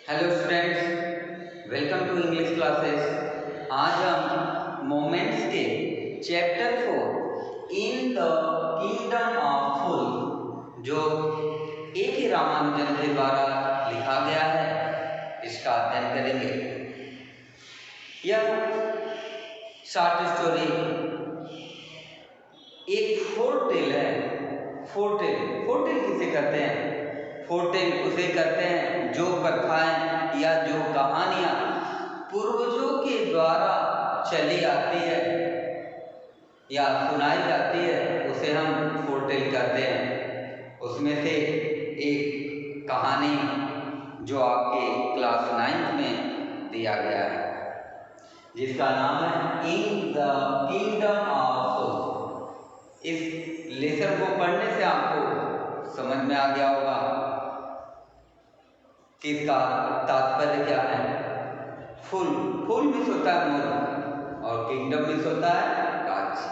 Hello students, welcome to English classes. आज हम Moments के chapter 4 in the kingdom of fool जो A K. Ramanujan के द्वारा लिखा गया है, इसका अध्ययन करेंगे। यह शॉर्ट स्टोरी एक फोर्टेल है। फोर्टेल किसे कहते हैं? फोर्टेल उसे कहते हैं जो कथाएं या जो कहानियां पूर्वजों के द्वारा चली आती है या सुनाई जाती है, उसे हम फोर्टेल कहते हैं। उसमें से एक कहानी जो आपके क्लास 9 में दिया गया है, जिसका नाम है इन द किंगडम ऑफ फूल। इस लेसन को पढ़ने से आपको समझ में आ गया होगा कि इसका तात्पर्य क्या है। फूल मीन्स होता है मोर और किंगडम मीन्स होता है राज्य,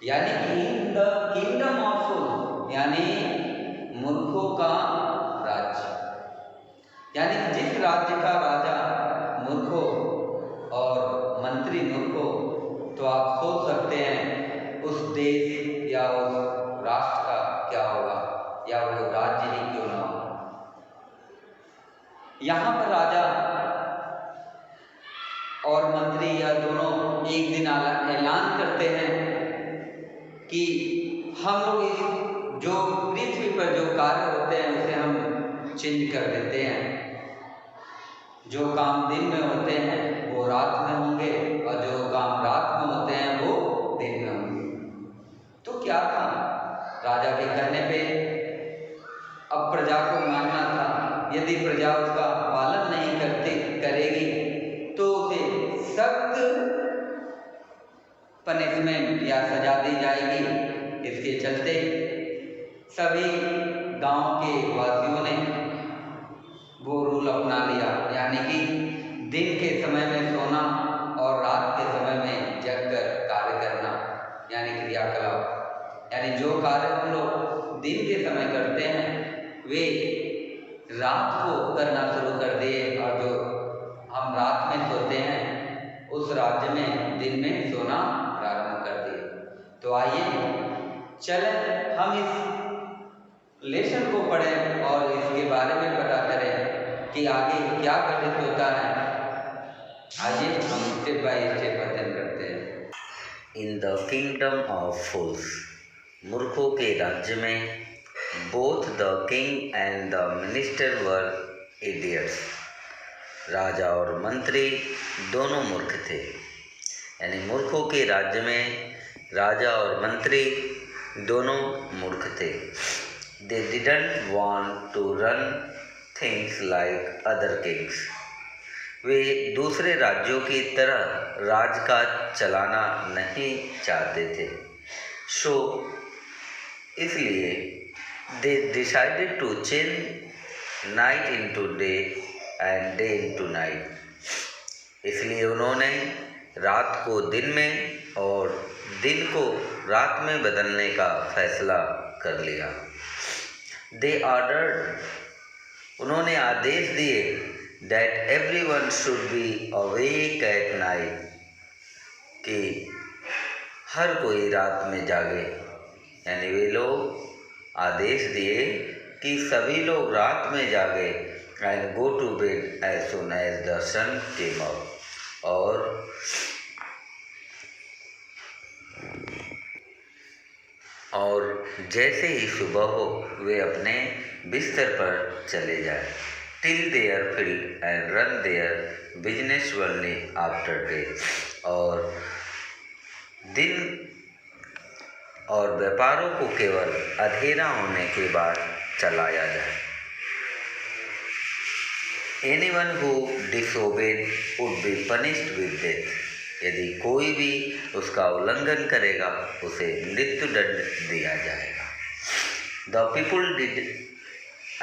यानी इन द किंगडम ऑफ फूल यानी मूर्खों का राज्य, यानी जिस राज्य का राजा मूर्ख हो और मंत्री मूर्ख हो, तो आप सोच सकते हैं उस देश या उस राष्ट्र का क्या होगा, या वो राज्य ही क्यों ना हो। यहाँ पर राजा और मंत्री या दोनों एक दिन ऐलान करते हैं कि हम लोग जो पृथ्वी पर जो कार्य होते हैं उसे हम चेंज कर देते हैं। जो काम दिन में होते हैं वो रात में होंगे और जो काम रात में होते हैं वो दिन में होंगे। तो क्या था, राजा के कहने पे अब प्रजा को मानना था। यदि प्रजा उसका पालन नहीं करेगी तो उसे सख्त पनिशमेंट या सजा दी जाएगी। इसके चलते सभी गांव के वासियों ने वो रूल अपना लिया, यानी कि दिन के समय में सोना और रात के समय में जगकर कार्य करना, यानी क्रियाकलाप। यानी जो कार्य हम लोग दिन के समय करते हैं वे रात को करना शुरू कर दिए, और जो हम रात में सोते हैं उस राज्य में दिन में सोना प्रारंभ कर दिए। तो आइए चलें हम इस लेसन को पढ़ें और इसके बारे में पता करें कि आगे क्या घटित होता है। आइए हम स्टेप बाय स्टेप अध्ययन करते हैं। In the kingdom of fools, मूर्खों के राज्य में, both the king and the minister were idiots. राजा और मंत्री दोनों मूर्ख थे। यानी मूर्खों के राज्य में राजा और मंत्री दोनों मूर्ख थे। They didn't want to run things like other kings. वे दूसरे राज्यों की तरह राजकाज चलाना नहीं चाहते थे। सो इसलिए they decided to change night into day and day into night. इसलिए उन्होंने रात को दिन में और दिन को रात में बदलने का फैसला कर लिया। दे ऑर्डर्ड, उन्होंने आदेश दिए, that everyone should be awake at night, कि हर कोई रात में जागे। यानी वे लोग आदेश दिए कि सभी लोग रात में जागे, and go to bed as soon as the sun came up. और जैसे ही सुबह हो वे अपने बिस्तर पर चले जाए। Till their field and run their business only after day, और दिन और व्यापारों को केवल अंधेरा होने के बाद चलाया जाए। Anyone who disobeyed would be punished with death. यदि कोई भी उसका उल्लंघन करेगा उसे मृत्यु दंड दिया जाएगा। The people did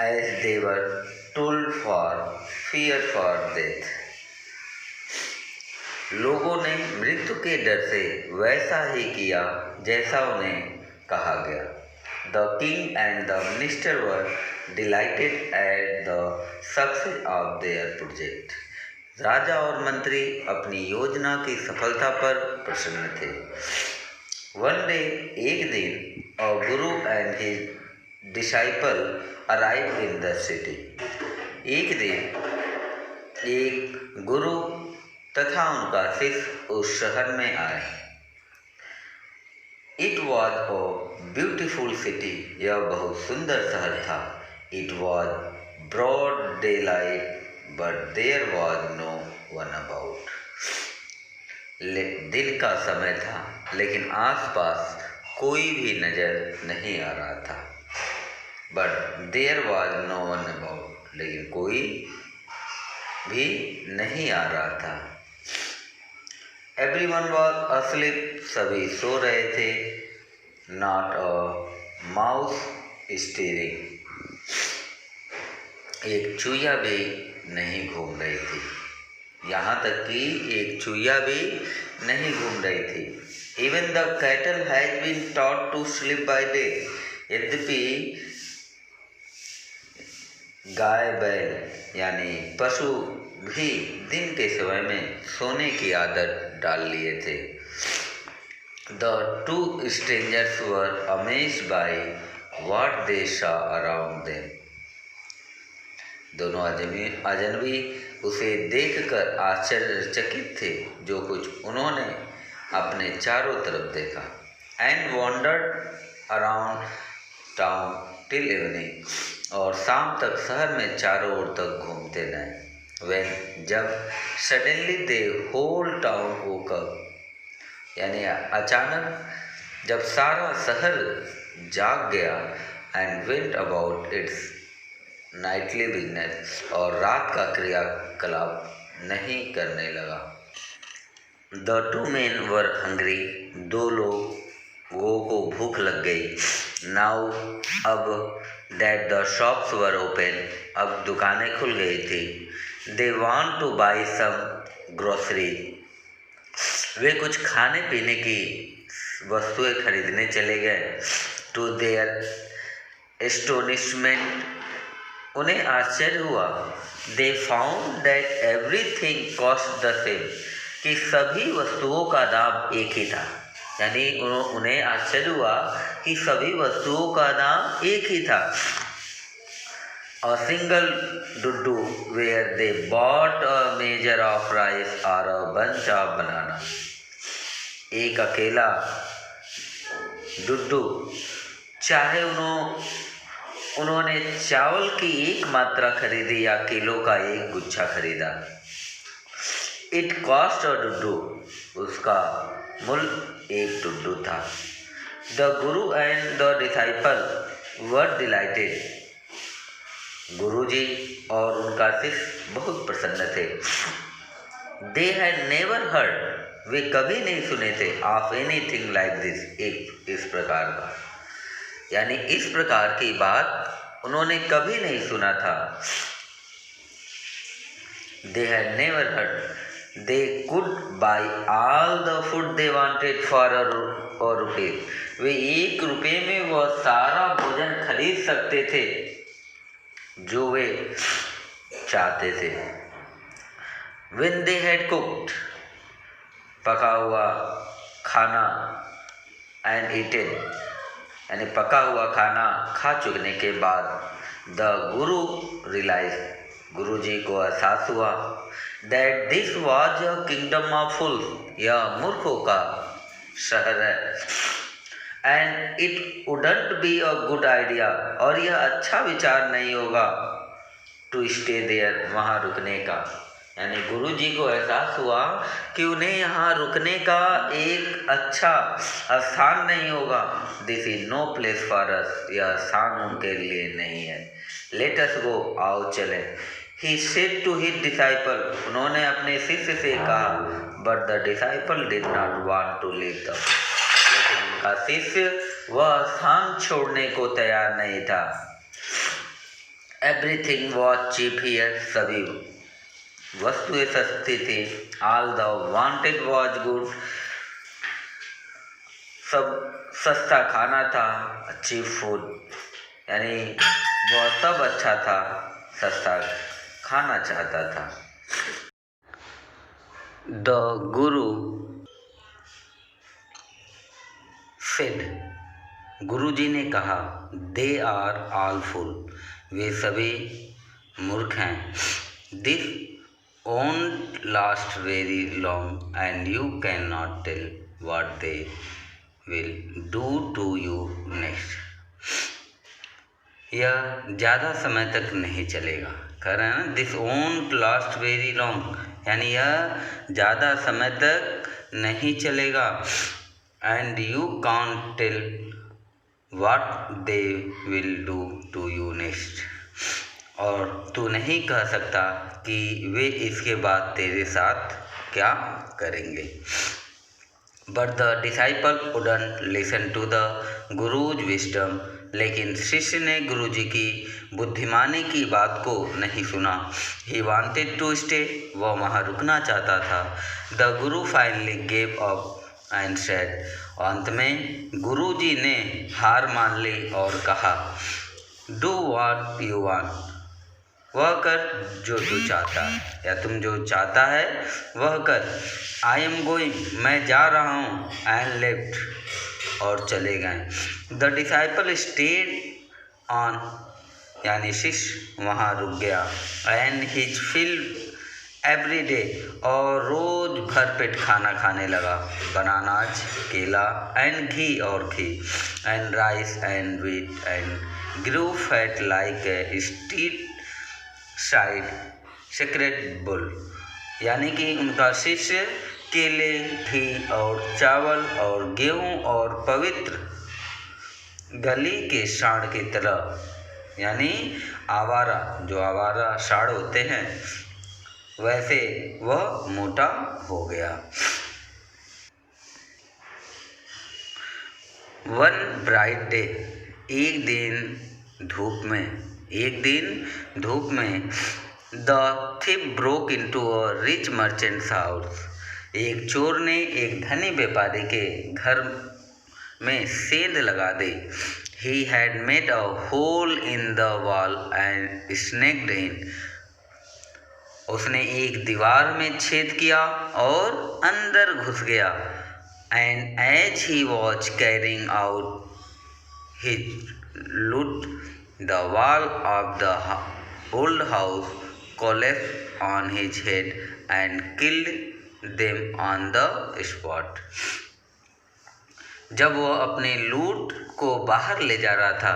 as they were told for fear for death. लोगों ने मृत्यु के डर से वैसा ही किया जैसा उन्हें कहा गया। The king and the minister were delighted at the success of their project. राजा और मंत्री अपनी योजना की सफलता पर प्रसन्न थे। One day, एक दिन, a guru and his disciple arrived in the city. एक दिन एक गुरु तथा उनका शिष्य उस शहर में आए। It was a beautiful city. यह बहुत सुंदर शहर था। It was broad daylight, but there was no one about. दिन का समय था, लेकिन आसपास कोई भी नजर नहीं आ रहा था। But there was no one about. लेकिन कोई भी नहीं आ रहा था। Everyone was asleep. सभी सो रहे थे। Not a mouse stirring. एक चूहिया भी नहीं घूम रही थी। यहाँ तक कि एक चूहिया भी नहीं घूम रही थी। Even the cattle has been taught to sleep by day. यद्यपि गाय बैल यानी पशु भी दिन के समय में सोने की आदत डाल लिए थे। The two strangers were amazed by what they saw around them. दोनों अजनबी उसे देखकर आश्चर्यचकित थे जो कुछ उन्होंने अपने चारों तरफ देखा। And wandered around town till evening. और शाम तक शहर में चारों ओर तक घूमते रहे। When जब suddenly the whole town woke up. यानी अचानक जब सारा शहर जाग गया and went about its nightly business और रात का क्रियाकलाप नहीं करने लगा। The two men were hungry. दो लोगों को भूख लग गई। Now अब that the shops were open. अब दुकानें खुल गई थी। They want to buy some grocery. वे कुछ खाने पीने की वस्तुएं खरीदने चले गए। To their astonishment, उन्हें आश्चर्य हुआ। They found that everything cost the same. कि सभी वस्तुओं का दाम एक ही था। यानी उन्हें आश्चर्य हुआ कि सभी वस्तुओं का दाम एक ही था। A single duddu where they bought a measure of rice or a bunch of banana. एक अकेला डुड्डू चाहे उन्होंने चावल की एक मात्रा खरीदी या किलो का एक गुच्छा खरीदा। It cost a Duddu. उसका मूल्य एक डुड्डू था। The guru and the disciple were delighted. गुरुजी और उनका शिष्य बहुत प्रसन्न थे। They had never heard. वे कभी नहीं सुने थे of anything like this. इस प्रकार का यानी इस प्रकार की बात उन्होंने कभी नहीं सुना था। They had never heard. They could buy all the food they wanted for a rupee. वे 1 रुपये में वह सारा भोजन खरीद सकते थे जो वे चाहते थे। When they had cooked, पका हुआ खाना and eaten, यानी पका हुआ खाना खा चुकने के बाद the guru realized, गुरुजी को एहसास हुआ that this was a kingdom of fools. यह मूर्खों का शहर है। And it wouldn't be a good idea. और यह अच्छा विचार नहीं होगा to stay there. वहाँ रुकने का। यानी गुरुजी को एहसास हुआ कि उन्हें यहाँ रुकने का एक अच्छा स्थान नहीं होगा। This is no place for us. यह स्थान उनके लिए नहीं है। Let us go. आओ चलें। He said to his disciple. उन्होंने अपने शिष्य से कहा। But the disciple did not want to leave them. लेकिन उनका शिष्य वह स्थान छोड़ने को तैयार नहीं था। Everything was cheap here. सभी वस्तुएं सस्ती थी। All the wanted was good. सब सस्ता खाना था। cheap food यानी वह सब अच्छा था, सस्ता खाना चाहता था। द गुरु सेड, गुरुजी ने कहा, दे आर ऑल फूल, वे सभी मूर्ख हैं। This won't last very long and you cannot tell what they will do to you next. यह ज़्यादा समय तक नहीं चलेगा। कह रहे हैं ना, this won't last very long, यानी यह ज़्यादा समय तक नहीं चलेगा। And you can't tell what they will do to you next, और तू नहीं कह सकता कि वे इसके बाद तेरे साथ क्या करेंगे। But the disciple wouldn't listen to the guru's wisdom, लेकिन शिष्य ने गुरुजी की बुद्धिमानी की बात को नहीं सुना। ही वांटेड टू स्टे, वह वहाँ रुकना चाहता था। The Guru finally gave up and said, अंत में गुरुजी ने हार मान ली और कहा, डू व्हाट यू वांट, वह कर जो तू चाहता है, या तुम जो चाहता है वह कर। आई एम गोइंग, मैं जा रहा हूँ। एंड लेफ्ट, और चले गए। द डिसाइपल स्टेड ऑन, यानी शिष्य वहाँ रुक गया। And his fill every day, और रोज भरपेट खाना खाने लगा। बनानाज, केला, एंड घी और ghee, and rice and wheat, and grew fat like a street side sacred bull, यानी कि उनका शिष्य केले, घी और चावल और गेहूँ और पवित्र गली के सांड की तरह, यानी आवारा, जो आवारा सांड होते हैं, वैसे वह मोटा हो गया। वन ब्राइट डे, एक दिन धूप में the thief broke into a rich merchant's house, एक चोर ने एक धनी व्यापारी के घर में सेंध लगा दी। He had made a hole in the wall and sneaked in, उसने एक दीवार में छेद किया और अंदर घुस गया। And as he was carrying out his loot, the wall of the old house collapsed on his head and killed them on the spot. जब वह अपने लूट को बाहर ले जा रहा था,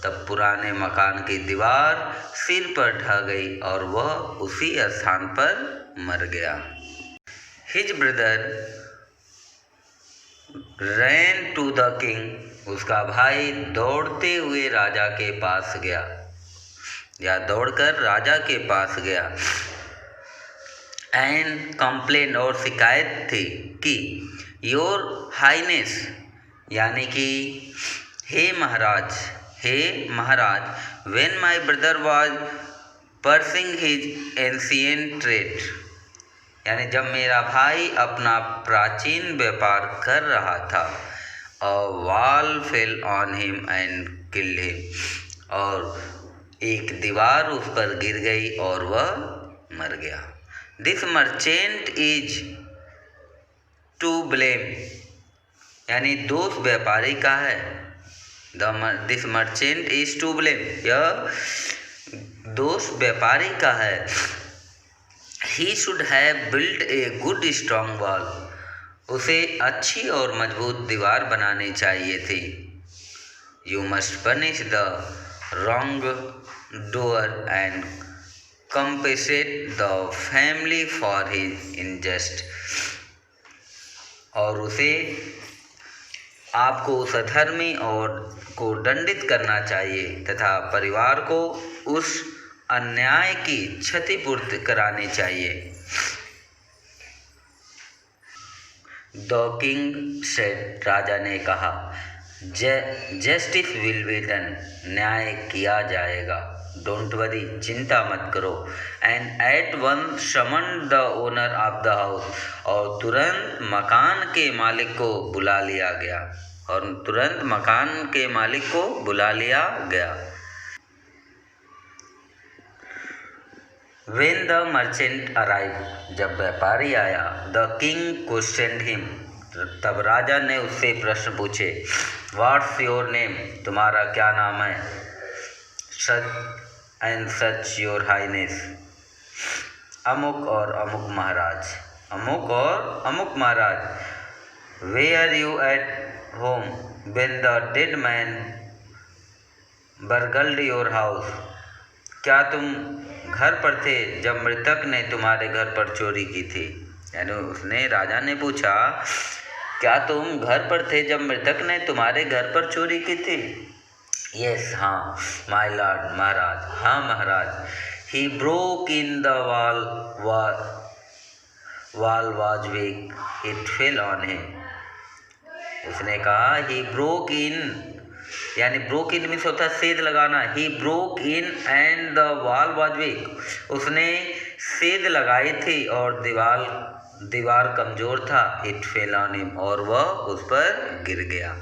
तब पुराने मकान की दीवार सिर पर ढह गई और वह उसी स्थान पर मर गया। His brother ran to the king, उसका भाई दौड़ते हुए राजा के पास गया, या दौड़कर राजा के पास गया। एंड कंप्लेन, और शिकायत थी कि योर हाइनेस, यानी कि हे महाराज, when my brother was pursuing his ancient trade, यानी जब मेरा भाई अपना प्राचीन व्यापार कर रहा था, a wall fell on him and killed him, और एक दीवार उस पर गिर गई और वह मर गया। This merchant is to blame, यानी दोष व्यापारी का है। This merchant is to blame, यह दोष व्यापारी का है। He should have built a good strong wall, उसे अच्छी और मजबूत दीवार बनानी चाहिए थी। You must punish the wrong doer and compensate the family for his injustice, और उसे आपको उस अधर्मी और को दंडित करना चाहिए तथा परिवार को उस अन्याय की क्षतिपूर्ति करानी चाहिए। द किंग सेड, राजा ने कहा, जस्टिस विल बी डन, न्याय किया जाएगा। डोंट वरी, चिंता मत करो। And at once summon the owner of the house, और तुरंत मकान के मालिक को बुला लिया गया। When the merchant arrived, जब व्यापारी आया, the king questioned him, तब राजा ने उससे प्रश्न पूछे, What's your name? तुम्हारा क्या नाम है? Such and such your highness. अमुक और अमुक महाराज, अमुक और अमुक महाराज. Were you at home when the dead man burgled your house? क्या तुम घर पर थे जब मृतक ने तुम्हारे घर पर चोरी की थी? यानी उसने, राजा ने पूछा, क्या तुम घर पर थे जब मृतक ने तुम्हारे घर पर चोरी की थी? यस, हाँ, माय लॉर्ड, महाराज, हाँ महाराज. He broke in the wall was weak, it fell on him. उसने कहा, ही ब्रोक इन, यानी ब्रोक इन मीन्स होता है सेध लगाना. He broke in and the wall was weak. उसने सेध लगाई थी और दीवार कमज़ोर था. इट फेल ऑन हिम, और वह उस पर गिर गया.